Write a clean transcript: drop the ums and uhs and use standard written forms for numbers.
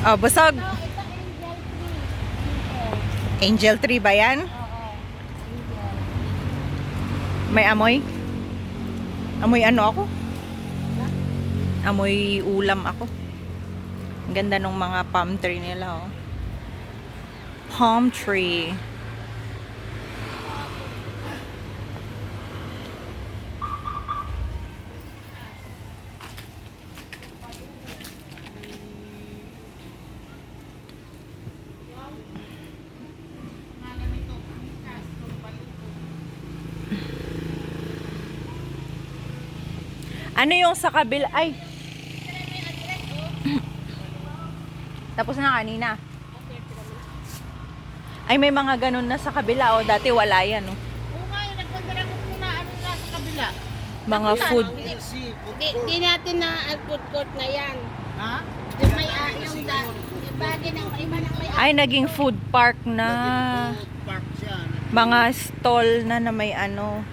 Oh, busog. Ito, Angel Angel Tree. tree ba yan? Oo. Angel. May amoy? Amoy ano ako? Amoy ulam ako. Ang ganda ng mga palm tree nila, oh. Palm tree. Ano yung sa kabila? Ay! Tapos na kanina. Ay, may mga ganun na sa kabila, oh. Dati wala yan, oh. Oo nga, nagpagdala ko muna ano na sa kabila. Mga food. Di natin na food court na yan. Ha? Yung may yung bagay ng iba ng may Ay, naging food park na. Park siya. Mga stall na may ano.